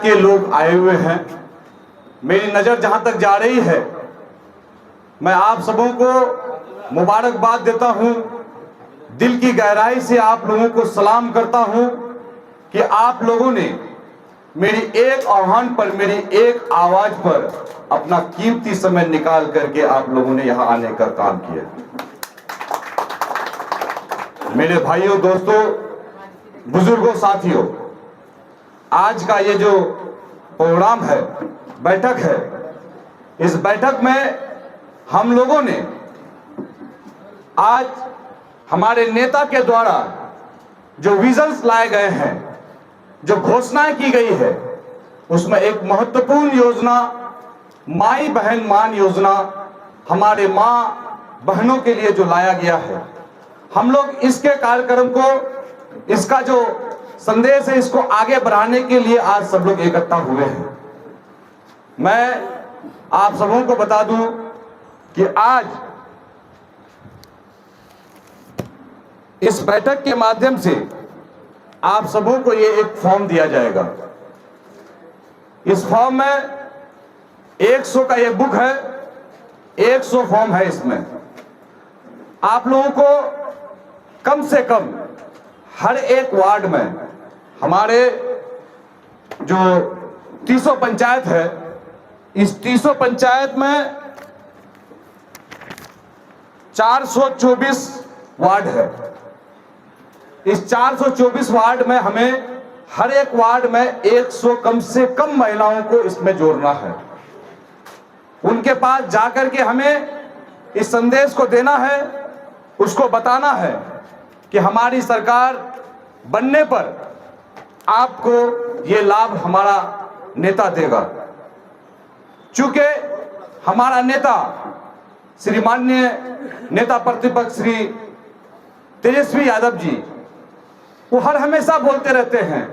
पंचायत के लोग आए हुए हैं। मेरी नज़र जहां तक जा रही है, मैं आप सबों को मुबारकबाद देता हूं, दिल की गहराई से आप लोगों को सलाम करता हूं कि आप लोगों ने मेरी एक आह्वान पर, मेरी एक आवाज पर अपना कीमती समय निकाल करके आप लोगों ने यहां आने का काम किया। मेरे भाइयों, दोस्तों, बुजुर्गों, साथियों, आज का ये जो प्रोग्राम है, बैठक है, इस बैठक में हम लोगों ने आज हमारे नेता के द्वारा जो विजन्स लाए गए हैं, जो घोषणाएं की गई है, उसमें एक महत्वपूर्ण योजना माई बहन मान योजना हमारे मां बहनों के लिए जो लाया गया है, हम लोग इसके कार्यक्रम को, इसका जो संदेश है, इसको आगे बढ़ाने के लिए आज सब लोग इकट्ठा हुए हैं। मैं आप सबों को बता दूं कि आज इस बैठक के माध्यम से आप सबों को ये एक फॉर्म दिया जाएगा। इस फॉर्म में 100 का ये बुक है, 100 फॉर्म है। इसमें आप लोगों को कम से कम हर एक वार्ड में, हमारे जो 300 पंचायत है, इस 300 पंचायत में 424 वार्ड है। इस 424 वार्ड में हमें हर एक वार्ड में 100 कम से कम महिलाओं को इसमें जोड़ना है। उनके पास जाकर के हमें इस संदेश को देना है, उसको बताना है कि हमारी सरकार बनने पर आपको ये लाभ हमारा नेता देगा। चूंकि हमारा नेता श्री माननीय नेता प्रतिपक्ष श्री तेजस्वी यादव जी, वो हर हमेशा बोलते रहते हैं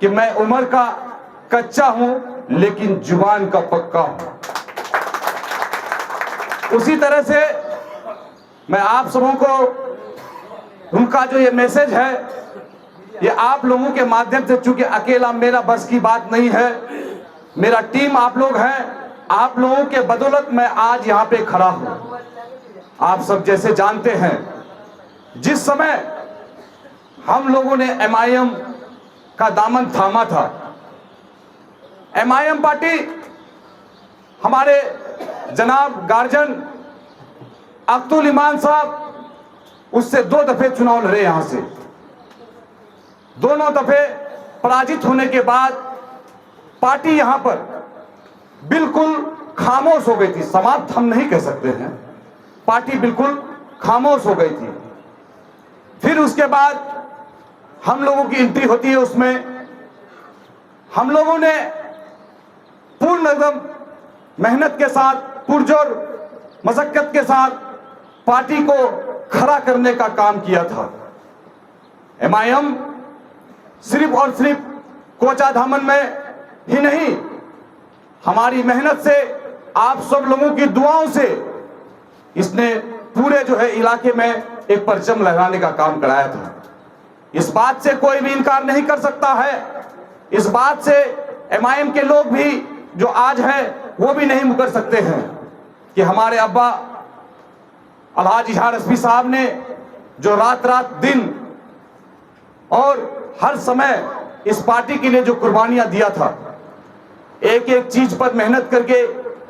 कि मैं उम्र का कच्चा हूं लेकिन जुबान का पक्का हूं। उसी तरह से मैं आप सबों को, उनका जो ये मैसेज है, ये आप लोगों के माध्यम से, चूंकि अकेला मेरा बस की बात नहीं है, मेरा टीम आप लोग हैं, आप लोगों के बदौलत मैं आज यहां पे खड़ा हूं। आप सब जैसे जानते हैं, जिस समय हम लोगों ने MIM का दामन थामा था, MIM पार्टी हमारे जनाब गार्जियन अख्तुल ईमान साहब, उससे 2 दफे चुनाव लड़े। यहां से दोनों दफे पराजित होने के बाद पार्टी यहां पर बिल्कुल खामोश हो गई थी। समाप्त हम नहीं कह सकते हैं, पार्टी बिल्कुल खामोश हो गई थी। फिर उसके बाद हम लोगों की एंट्री होती है, उसमें हम लोगों ने पूर्ण एकदम मेहनत के साथ, पुरजोर मशक्कत के साथ पार्टी को खड़ा करने का काम किया था। MIM सिर्फ और सिर्फ कोचाधामन में ही नहीं, हमारी मेहनत से, आप सब लोगों की दुआओं से इसने पूरे जो है इलाके में एक परचम लहराने का काम कराया था। इस बात से कोई भी इनकार नहीं कर सकता है, इस बात से MIM के लोग भी जो आज हैं वो भी नहीं मुकर सकते हैं कि हमारे अब्बा अलहाज इजहार रश्मी साहब ने जो रात रात दिन और हर समय इस पार्टी के लिए जो कुर्बानियां दिया था, एक एक चीज पर मेहनत करके,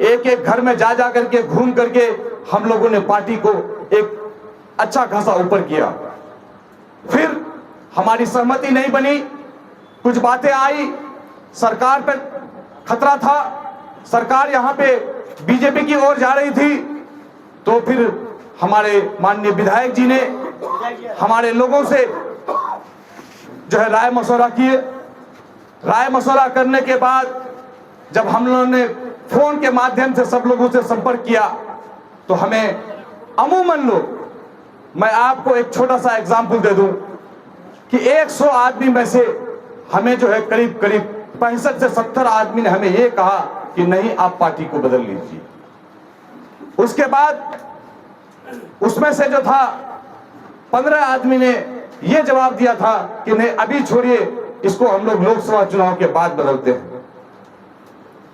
एक एक घर में जा करके, घूम करके हम लोगों ने पार्टी को एक अच्छा खासा ऊपर किया। फिर हमारी सहमति नहीं बनी, कुछ बातें आई, सरकार पर खतरा था, सरकार यहां पे बीजेपी की ओर जा रही थी। तो फिर हमारे माननीय विधायक जी ने हमारे लोगों से जो है राय मशवरा किए। राय मशवरा करने के बाद जब हम लोगों ने फोन के माध्यम से सब लोगों से संपर्क किया, तो हमें अमूमन लोग, मैं आपको एक छोटा सा एग्जाम्पल दे दूं कि 100 आदमी में से हमें जो है करीब करीब 65 से 70 आदमी ने हमें ये कहा कि नहीं, आप पार्टी को बदल लीजिए। उसके बाद उसमें से जो था 15 आदमी ने ये जवाब दिया था कि नहीं, अभी छोड़िए, इसको हम लोग लोकसभा चुनाव के बाद बदलते हैं।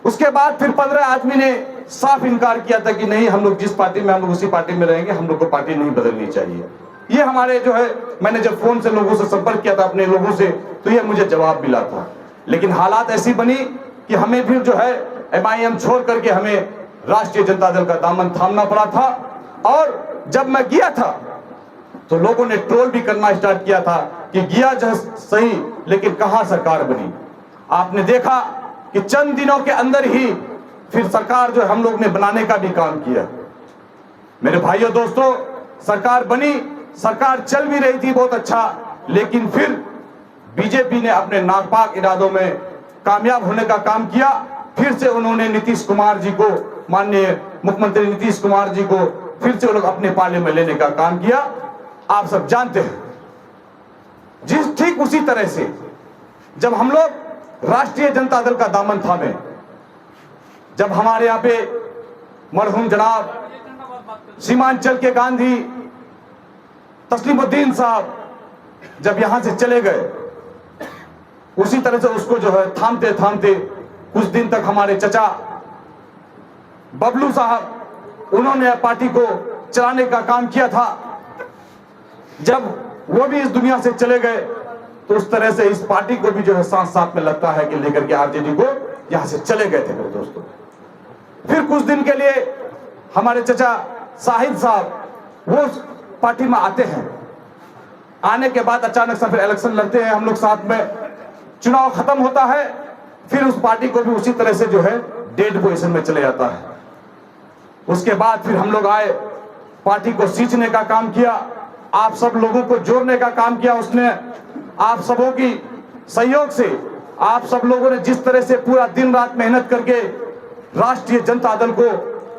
उसके बाद फिर 15 आदमी ने साफ इनकार किया था कि नहीं, हम लोग जिस पार्टी में हम लोग उसी पार्टी में रहेंगे, हम लोग को पार्टी नहीं बदलनी चाहिए। ये हमारे जो है, मैंने जब फोन से लोगों से संपर्क किया था अपने लोगों से, तो ये मुझे जवाब मिला था। लेकिन हालात ऐसी बनी कि हमें भी जो है MIM छोड़ करके हमें राष्ट्रीय जनता दल का दामन थामना पड़ा था। और जब मैं गया था तो लोगों ने ट्रोल भी करना स्टार्ट किया था कि गया जो सही, लेकिन कहां सरकार बनी। आपने देखा कि चंद दिनों के अंदर ही फिर सरकार जो हम लोग ने बनाने का भी काम किया। मेरे भाइयों दोस्तों, सरकार बनी, सरकार चल भी रही थी बहुत अच्छा, लेकिन फिर बीजेपी ने अपने नापाक इरादों में कामयाब होने का काम किया। फिर से उन्होंने नीतीश कुमार जी को, माननीय मुख्यमंत्री नीतीश कुमार जी को फिर से वो लोग अपने पाले में लेने का काम किया। आप सब जानते हैं, ठीक उसी तरह से जब हम लोग राष्ट्रीय जनता दल का दामन थामे, जब हमारे यहाँ पे मरहूम जनाब सीमांचल के गांधी तस्लीमुद्दीन साहब जब यहां से चले गए, उसी तरह से उसको जो है थामते थामते कुछ दिन तक हमारे चचा बबलू साहब, उन्होंने पार्टी को चलाने का काम किया था। जब वो भी इस दुनिया से चले गए तो उस तरह से इस पार्टी को भी जो है साथ साथ में लगता है कि लेकर के RJD को यहां से चले गए थे मेरे दोस्तों। फिर कुछ दिन के लिए हमारे चचा साहिद साहब वो पार्टी में आते हैं। आने के बाद अचानक से फिर इलेक्शन लड़ते हैं हम लोग साथ में, चुनाव खत्म होता है, फिर उस पार्टी को भी उसी तरह से जो है डेड पोजीशन में चले जाता है। उसके बाद फिर हम लोग आए, पार्टी को सींचने का काम किया, आप सब लोगों को जोड़ने का काम किया उसने। आप सबों की सहयोग से, आप सब लोगों ने जिस तरह से पूरा दिन रात मेहनत करके राष्ट्रीय जनता दल को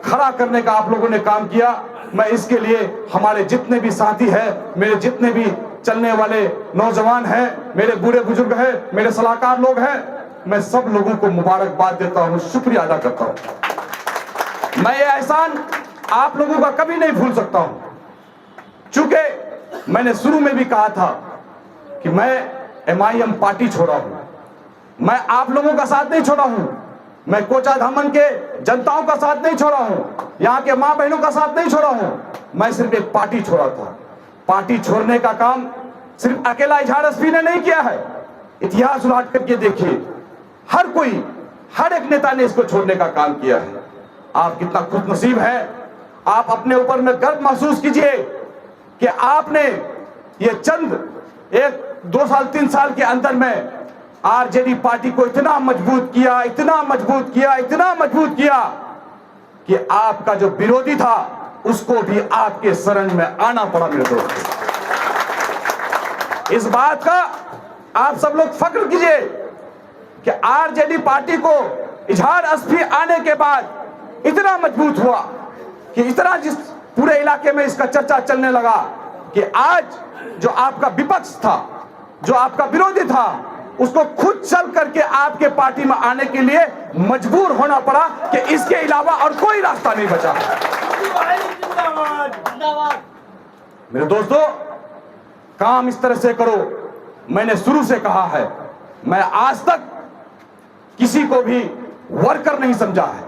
खड़ा करने का आप लोगों ने काम किया, मैं इसके लिए हमारे जितने भी साथी हैं, मेरे जितने भी चलने वाले नौजवान हैं, मेरे बूढ़े बुजुर्ग हैं, मेरे सलाहकार लोग हैं, मैं सब लोगों को मुबारकबाद देता हूं, शुक्रिया अदा करता हूं। मैं ये एहसान आप लोगों का कभी नहीं भूल सकता हूं, चूंकि मैंने शुरू में भी कहा था कि मैं MIM पार्टी छोड़ा हूं, मैं आप लोगों का साथ नहीं छोड़ा हूं, मैं कोचाधामन के जनताओं का साथ नहीं छोड़ा हूं, यहाँ के मां बहनों का साथ नहीं छोड़ा हूं, मैं सिर्फ एक पार्टी छोड़ा था। पार्टी छोड़ने का काम सिर्फ अकेला इजहार एसपी ने नहीं किया है, इतिहास उलट करके देखिए, हर कोई, हर एक नेता ने इसको छोड़ने का काम किया है। आप कितना खुशनसीब हैं, आप अपने ऊपर में गर्व महसूस कीजिए कि आपने ये चंद 1-2 साल 3 साल के अंदर में RJD पार्टी को इतना मजबूत किया, इतना मजबूत किया, इतना मजबूत किया कि आपका जो विरोधी था उसको भी आपके शरण में आना पड़ा मेरे दोस्त। इस बात का आप सब लोग फख्र कीजिए कि RJD पार्टी को इजहार एसपी आने के बाद इतना मजबूत हुआ कि इतना जिस पूरे इलाके में इसका चर्चा चलने लगा कि आज जो आपका विपक्ष था, जो आपका विरोधी था, उसको खुद चल करके आपके पार्टी में आने के लिए मजबूर होना पड़ा कि इसके अलावा और कोई रास्ता नहीं बचा। मेरे दोस्तों, काम इस तरह से करो, मैंने शुरू से कहा है, मैं आज तक किसी को भी वर्कर नहीं समझा है,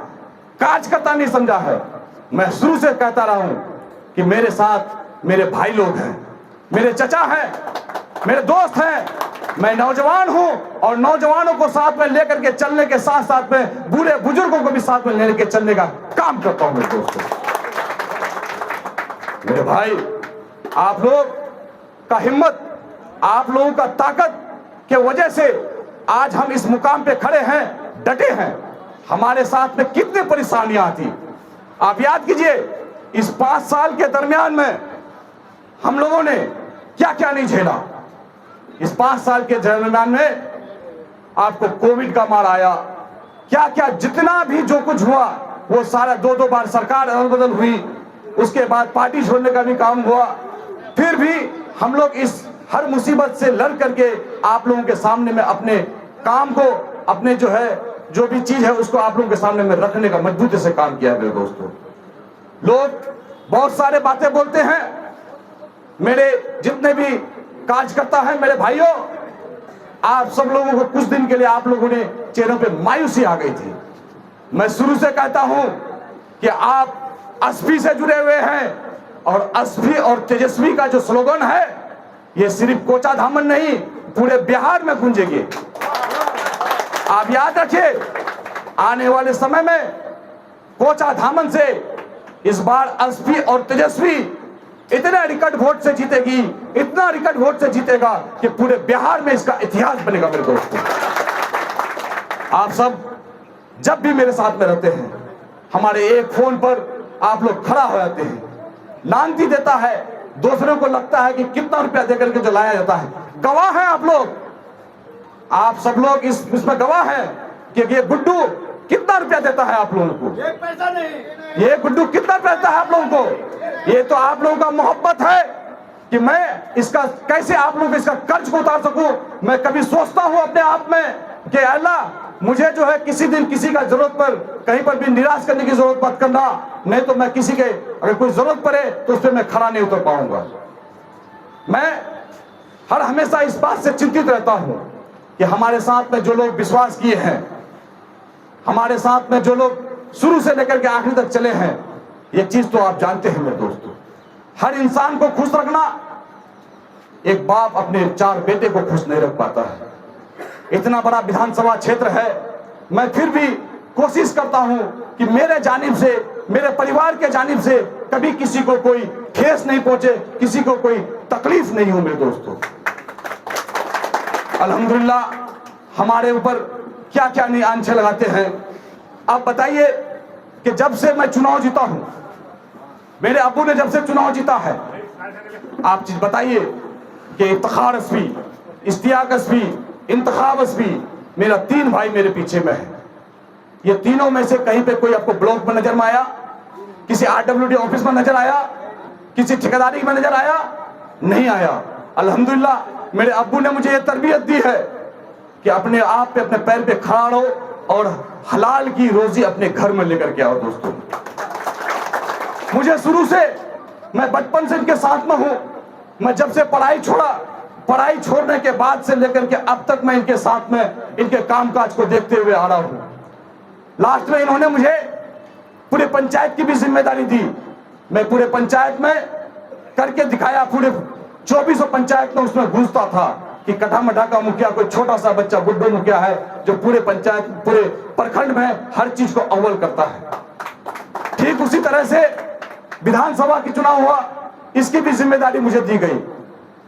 कार्यकर्ता नहीं समझा है। मैं शुरू से कहता रहा हूं कि मेरे साथ मेरे भाई लोग हैं, मेरे चचा हैं, मेरे दोस्त हैं, मैं नौजवान हूं और नौजवानों को साथ में लेकर के चलने के साथ साथ में बूढ़े बुजुर्गों को भी साथ में लेकर के चलने का काम करता हूं। मेरे दोस्तों, मेरे भाई, आप लोग का हिम्मत, आप लोगों का ताकत के वजह से आज हम इस मुकाम पे खड़े हैं, डटे हैं। हमारे साथ में कितनी परेशानियां आती, आप याद कीजिए, इस 5 साल के दरमियान में हम लोगों ने क्या क्या नहीं झेला। इस 5 साल के दरमियान में आपको कोविड का मार आया, क्या क्या जितना भी जो कुछ हुआ वो सारा 2-2 बार सरकार अदल बदल हुई, उसके बाद पार्टी छोड़ने का भी काम हुआ, फिर भी हम लोग इस हर मुसीबत से लड़ करके आप लोगों के सामने में अपने काम को, अपने जो है जो भी चीज है उसको आप लोगों के सामने में रखने का मजबूती से काम किया है। मेरे दोस्तों, लोग बहुत सारे बातें बोलते हैं, मेरे जितने भी कार्यकर्ता हैं, मेरे भाइयों, आप सब लोगों को कुछ दिन के लिए आप लोगों ने चेहरों पे मायूसी आ गई थी, मैं शुरू से कहता हूं कि आप एसपी से जुड़े हुए हैं, और एसपी और तेजस्वी का जो स्लोगन है ये सिर्फ कोचा धामन नहीं पूरे बिहार में गूंजेगी। आप याद रखिए, आने वाले समय में कोचा धामन से इस बार एसपी और तेजस्वी इतने रिकॉर्ड वोट से जीतेगी, इतना रिकॉर्ड वोट से जीतेगा कि पूरे बिहार में इसका इतिहास बनेगा। मेरे दोस्तों, आप सब जब भी मेरे साथ में रहते हैं, हमारे एक फोन पर आप लोग खड़ा हो जाते हैं, लांती देता है, दूसरों को लगता है कि कितना रुपया देकर के जो लाया जाता है। गवाह हैं आप लोग, आप सब लोग इसमें गवाह हैं कि ये गुड्डू कितना रुपया देता है आप लोगों को। एक पैसा नहीं, ये गुड्डू कितना रुपया देता है आप लोगों को। ये तो आप लोगों का मोहब्बत है कि मैं इसका कैसे आप लोग इसका कर्ज को उतार सकूं। मैं कभी सोचता हूं अपने आप में कि अल्लाह मुझे जो है किसी दिन किसी का जरूरत पर कहीं पर भी निराश करने की जरूरत मत करना, नहीं तो मैं किसी के अगर कोई जरूरत पड़े तो उस पर मैं खड़ा नहीं उतर पाऊंगा। मैं हर हमेशा इस बात से चिंतित रहता हूं कि हमारे साथ में जो लोग विश्वास किए हैं, हमारे साथ में जो लोग शुरू से लेकर के आखिरी तक चले हैं, ये चीज तो आप जानते हैं मेरे दोस्तों, हर इंसान को खुश रखना, एक बाप अपने 4 बेटे को खुश नहीं रख पाता है। इतना बड़ा विधानसभा क्षेत्र है, मैं फिर भी कोशिश करता हूं कि मेरे जानिब से, मेरे परिवार के जानिब से कभी किसी को कोई ठेस नहीं पहुंचे, किसी को कोई तकलीफ नहीं हो। मेरे दोस्तों, अल्हम्दुलिल्लाह हमारे ऊपर क्या क्या नहीं आंचे लगाते हैं। आप बताइए कि जब से मैं चुनाव जीता हूं, मेरे अब्बू ने जब से चुनाव जीता है, आप चीज बताइए कि Iftikhar SP, Ishtiaq SP, Intekhab SP, मेरा 3 भाई मेरे पीछे में है। ये तीनों में से कहीं पे कोई आपको ब्लॉक में नजर में आया, किसी आरडब्ल्यूडी ऑफिस में नजर आया, किसी ठेकेदारी में नजर आया? नहीं आया। अल्हम्दुलिल्लाह मेरे अब्बू ने मुझे ये तरबियत दी है कि अपने आप पे अपने पैर पे खड़ा रहो और हलाल की रोजी अपने घर में लेकर के आओ। दोस्तों, मुझे शुरू से, मैं बचपन से इनके साथ में हूं। मैं जब से पढ़ाई छोड़ा, पढ़ाई छोड़ने के बाद से लेकर के अब तक मैं इनके साथ में इनके कामकाज को देखते हुए आ रहा हूं। लास्ट में इन्होंने मुझे पूरे पंचायत की भी जिम्मेदारी दी। मैं पूरे पंचायत में करके दिखाया, पूरे 2400 पंचायत में उसमें घुसता था कि कटा मटा का मुखिया कोई छोटा सा बच्चा गुड्डू मुखिया है जो पूरे पंचायत, पूरे प्रखंड में हर चीज को अव्वल करता है। ठीक उसी तरह से विधानसभा की चुनाव हुआ, इसकी भी जिम्मेदारी मुझे दी गई।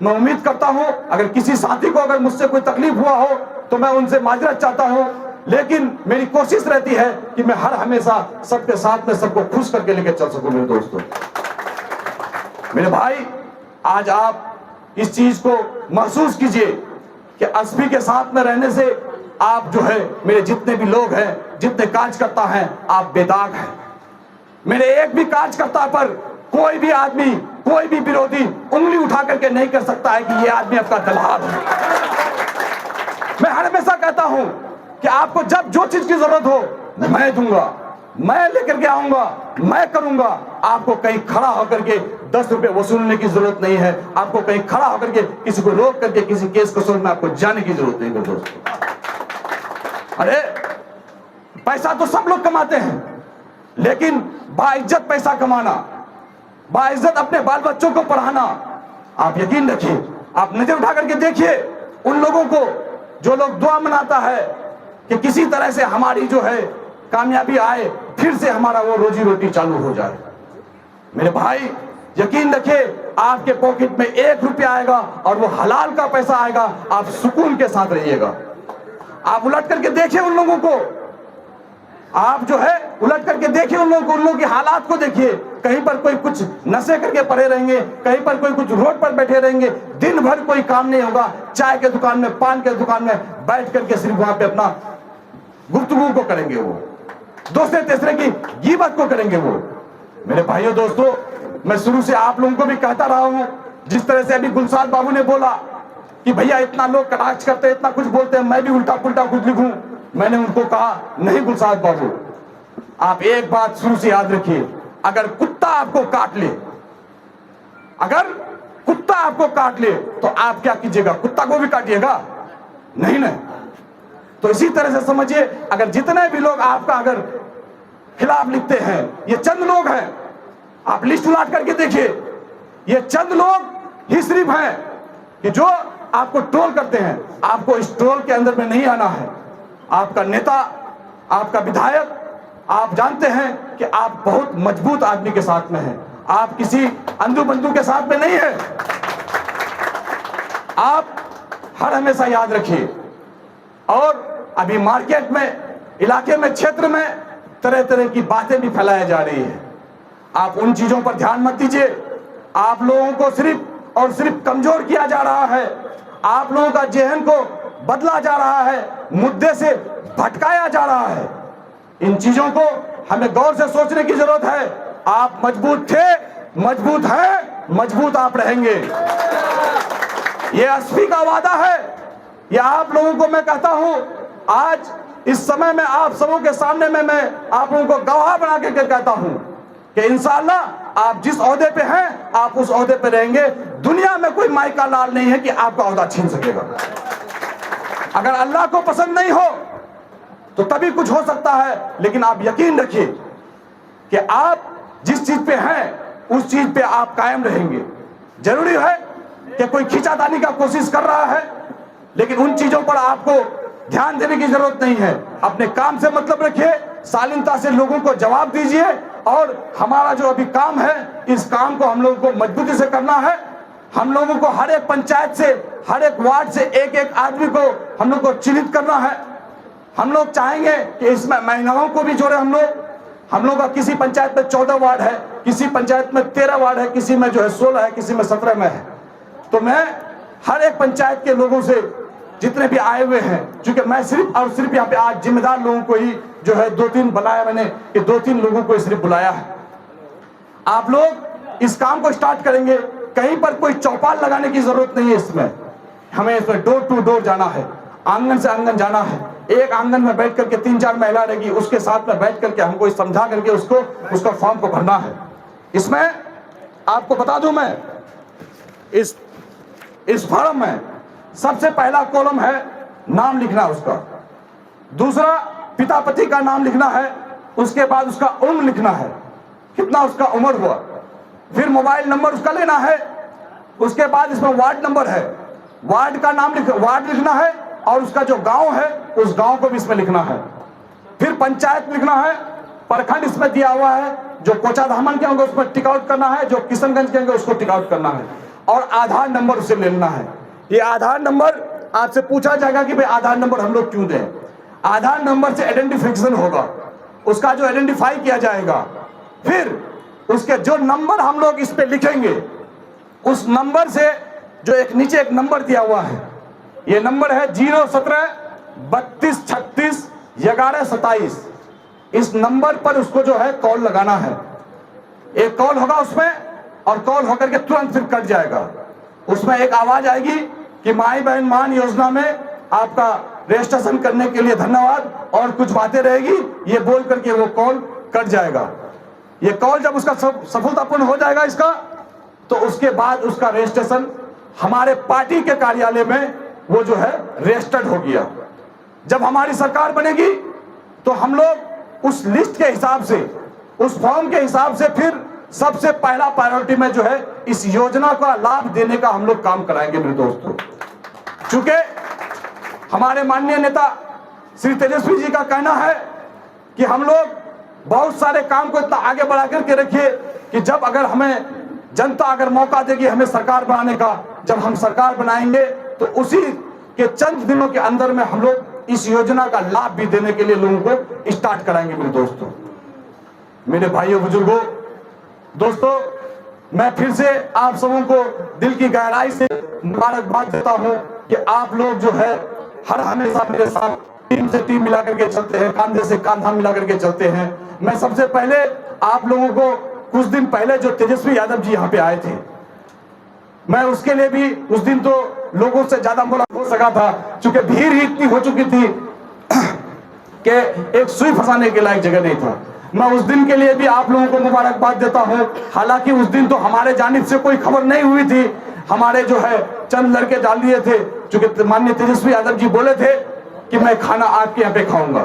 मैं उम्मीद करता हूं अगर किसी साथी को अगर मुझसे कोई तकलीफ हुआ हो तो मैं उनसे माजरत चाहता हूं, लेकिन मेरी कोशिश रहती है कि मैं हर हमेशा सबके साथ में सबको खुश करके लेकर चल सकूं। मेरे दोस्तों, मेरे भाई, आज आप इस चीज को महसूस कीजिए कि एसपी के साथ में रहने से आप जो है, मेरे जितने भी लोग हैं, जितने कार्यकर्ता हैं, आप बेदाग हैं। मेरे एक भी कार्यकर्ता पर कोई भी आदमी, कोई भी विरोधी उंगली उठा करके नहीं कर सकता है कि ये आदमी आपका दलाल है। मैं हमेशा कहता हूं कि आपको जब जो चीज की जरूरत हो मैं दूंगा, मैं लेकर के आऊंगा, मैं करूंगा। आपको कहीं खड़ा होकर के 10 रुपए वसूलने की जरूरत नहीं है। आपको कहीं खड़ा होकर के किसी को रोक करके किसी केस कसूर में आपको जाने की जरूरत नहीं है। दोस्तों, अरे पैसा तो सब लोग कमाते हैं, लेकिन बाइज्जत पैसा कमाना, बाइज्जत अपने बाल बच्चों को पढ़ाना, आप यकीन रखिए, आप नजर उठा करके देखिए उन लोगों को जो लोग दुआ मनाता है कि किसी तरह से हमारी जो है कामयाबी आए, फिर से हमारा वो रोजी रोटी चालू हो जाए। मेरे भाई, यकीन रखिए, आपके पॉकेट में 1 रुपया आएगा और वो हलाल का पैसा आएगा, आप सुकून के साथ रहिएगा। आप उलट करके देखिए उन लोगों को, आप जो है उलट करके देखिए उन लोगों को, उन लोगों की हालात को देखिए। कहीं पर कोई कुछ नशे करके पड़े रहेंगे, कहीं पर कोई कुछ रोड पर बैठे रहेंगे, दिन भर कोई काम नहीं होगा, चाय के दुकान में, पान के दुकान में बैठ करके सिर्फ वहां पे अपना गुफ्तगू को करेंगे, वो दूसरे तीसरे की गीबत को करेंगे वो। मेरे भाइयों दोस्तों, मैं शुरू से आप लोगों को भी कहता रहा हूं, जिस तरह से अभी गुलसाद बाबू ने बोला कि भैया इतना लोग कटाक्ष करते हैं, इतना कुछ बोलते हैं, मैं भी उल्टा पुल्टा कुछ लिखूं, मैंने उनको कहा नहीं गुलसाद बाबू, आप एक बात शुरू से याद रखिए, अगर कुत्ता आपको काट ले, अगर कुत्ता आपको काट ले तो आप क्या कीजिएगा? कुत्ता को भी काटिएगा? नहीं ना। तो इसी तरह से समझिए, अगर जितने भी लोग आपका अगर खिलाफ लिखते हैं। ये चंद लोग हैं, आप लिस्ट उलाट करके देखिए, ये चंद लोग ही सिर्फ हैं कि जो आपको ट्रोल करते हैं। आपको इस ट्रोल के अंदर में नहीं आना है। आपका नेता, आपका विधायक, आप जानते हैं कि आप बहुत मजबूत आदमी के साथ में हैं, आप किसी अंधू बंधु के साथ में नहीं है। आप हर हमेशा याद रखिए। और अभी मार्केट में, इलाके में, क्षेत्र में तरह तरह की बातें भी फैलाई जा रही है। आप उन चीजों पर ध्यान मत दीजिए। आप लोगों को सिर्फ और सिर्फ कमजोर किया जा रहा है, आप लोगों का जहन को बदला जा रहा है, मुद्दे से भटकाया जा रहा है। इन चीजों को हमें गौर से सोचने की जरूरत है। आप मजबूत थे, मजबूत हैं, मजबूत आप रहेंगे। ये एसपी का वादा है। ये आप लोगों को मैं कहता हूं, आज इस समय में आप सबों के सामने में मैं आप लोगों को गवाह बना के कहता हूं कि इंशाअल्लाह आप जिस ओहदे पे हैं, आप उस ओहदे पे रहेंगे। दुनिया में कोई माई का लाल नहीं है कि आपका ओहदा छीन सकेगा। अगर अल्लाह को पसंद नहीं हो तो तभी कुछ हो सकता है, लेकिन आप यकीन रखिए कि आप जिस चीज पे हैं उस चीज पे आप कायम रहेंगे। जरूरी है कि कोई खींचातानी का कोशिश कर रहा है, लेकिन उन चीजों पर आपको ध्यान देने की जरूरत नहीं है। अपने काम से मतलब रखिए, शालीनता से लोगों को जवाब दीजिए। और हमारा जो अभी काम है, इस काम को हम लोगों को मजबूती से करना है। हम लोगों को हर एक पंचायत से, हर एक वार्ड से एक एक आदमी को हम लोग को चिन्हित करना है। हम लोग चाहेंगे कि इसमें महिलाओं को भी जोड़े हम लोग का किसी पंचायत में 14 वार्ड है, किसी पंचायत में 13 वार्ड है, किसी में जो है 16 है, किसी में 17 में है। तो मैं हर एक पंचायत के लोगों से जितने भी आए हुए हैं, क्योंकि मैं सिर्फ और सिर्फ यहाँ पे आज जिम्मेदार लोगों को ही जो है 2-3 बुलाया मैंने, कि 2-3 लोगों को सिर्फ बुलाया है। आप लोग इस काम को स्टार्ट करेंगे। कहीं पर कोई चौपाल लगाने की जरूरत नहीं है। इसमें हमें इसमें डोर टू डोर जाना है, आंगन से आंगन जाना है। एक आंगन में बैठ करके 3-4 महिला रहेगी, उसके साथ में बैठ करके हमको समझा करके उसका फॉर्म को भरना है। इसमें आपको बता दूं मैं, इस फॉर्म में सबसे पहला कॉलम है नाम लिखना उसका, दूसरा पिता पति का नाम लिखना है, उसके बाद उसका उम्र लिखना है, कितना उसका उम्र हुआ, फिर मोबाइल नंबर उसका लेना है, उसके बाद इसमें वार्ड नंबर है, वार्ड का नाम वार्ड लिखना है, और उसका जो गांव है उस गांव को भी इसमें लिखना है। फिर पंचायत लिखना है, प्रखंड इसमें दिया हुआ है, जो कोचाधामन के होंगे उसमें टिक आउट करना है, जो किशनगंज के होंगे उसको टिक आउट करना है, और आधार नंबर उसे लेना है। ये आधार नंबर आपसे पूछा जाएगा कि भाई आधार नंबर हम लोग क्यों दें। आधार नंबर से आइडेंटिफिकेशन होगा, उसका जो आइडेंटिफाई किया जाएगा। फिर उसके जो नंबर हम लोग इस पे लिखेंगे, उस नंबर से जो एक नीचे एक नंबर दिया हुआ है, ये नंबर है 017 32 36 11 27। इस नंबर पर उसको जो है कॉल लगाना है। एक कॉल होगा उसमें, और कॉल होकर के तुरंत फिर कट जाएगा। उसमें एक आवाज आएगी कि माई बहन मान योजना में आपका रजिस्ट्रेशन करने के लिए धन्यवाद, और कुछ बातें रहेगी, ये बोल करके वो कॉल कट जाएगा। ये कॉल जब उसका सफलतापूर्ण हो जाएगा इसका, तो उसके बाद उसका रजिस्ट्रेशन हमारे पार्टी के कार्यालय में वो जो है रजिस्टर्ड हो गया। जब हमारी सरकार बनेगी तो हम लोग उस लिस्ट के हिसाब से, उस फॉर्म के हिसाब से फिर सबसे पहला प्रायोरिटी में जो है इस योजना का लाभ देने का हम लोग काम कराएंगे मेरे दोस्तों। चूंकि हमारे माननीय नेता श्री तेजस्वी जी का कहना है कि हम लोग बहुत सारे काम को इतना आगे बढ़ा करके रखिए कि जब अगर हमें जनता अगर मौका देगी हमें सरकार बनाने का, जब हम सरकार बनाएंगे तो उसी के चंद दिनों के अंदर में हम लोग इस योजना का लाभ भी देने के लिए लोगों को स्टार्ट कराएंगे मेरे दोस्तों। मेरे भाइयों बुजुर्गों, दोस्तों, मैं फिर से आप सबों को दिल की गहराई से मुबारकबाद देता हूं कि आप लोग जो है हर हमेशा मेरे साथ टीम से टीम मिला करके चलते हैं, कंधे से कंधा मिला करके चलते हैं। मैं सबसे पहले आप लोगों को कुछ दिन पहले जो तेजस्वी यादव जी यहाँ पे आए थे, मैं उसके लिए भी उस दिन तो लोगों से ज्यादा मुलाकात हो सका था, क्योंकि भीड़ ही इतनी हो चुकी थी कि एक सुई फंसाने के लायक जगह नहीं था। मैं उस दिन के लिए भी आप लोगों को मुबारकबाद देता हूं। हालांकि उस दिन तो हमारे जानिब से कोई खबर नहीं हुई थी, हमारे जो है चंद लड़के डाल दिए थे, क्योंकि माननीय तेजस्वी यादव जी बोले थे कि मैं खाना आपके यहाँ पे खाऊंगा।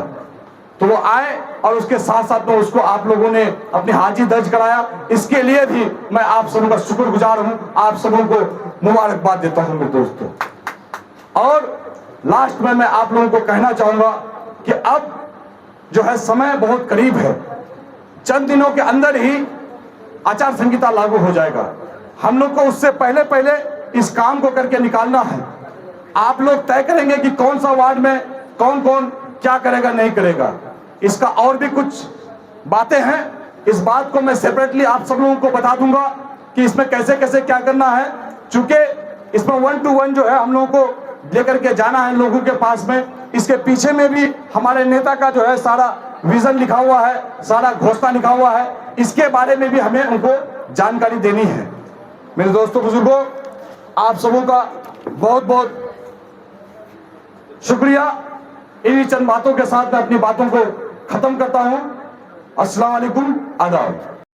तो वो आए और उसके साथ साथ में उसको आप लोगों ने अपनी हाजिरी दर्ज कराया। इसके लिए भी मैं आप सबों का शुक्रगुजार हूं, आप सबों को मुबारकबाद देता हूं मेरे दोस्तों। और लास्ट में मैं आप लोगों को कहना चाहूंगा कि अब जो है समय बहुत करीब है, चंद दिनों के अंदर ही आचार संहिता लागू हो जाएगा। हम लोग को उससे पहले पहले इस काम को करके निकालना है। आप लोग तय करेंगे कि कौन सा वार्ड में कौन कौन क्या करेगा नहीं करेगा। इसका और भी कुछ बातें हैं, इस बात को मैं सेपरेटली आप सब लोगों को बता दूंगा कि इसमें कैसे कैसे क्या करना है। चूंकि इसमें 1 to 1 जो है हम लोगों को लेकर के जाना है लोगों के पास में। इसके पीछे में भी हमारे नेता का जो है सारा विजन लिखा हुआ है, सारा घोषणा लिखा हुआ है, इसके बारे में भी हमें उनको जानकारी देनी है। मेरे दोस्तों बुजुर्गों, आप सबों का बहुत बहुत शुक्रिया। इन्हीं चंद बातों के साथ मैं अपनी बातों को खत्म करता हूं। अस्सलाम वालेकुम, आदाब।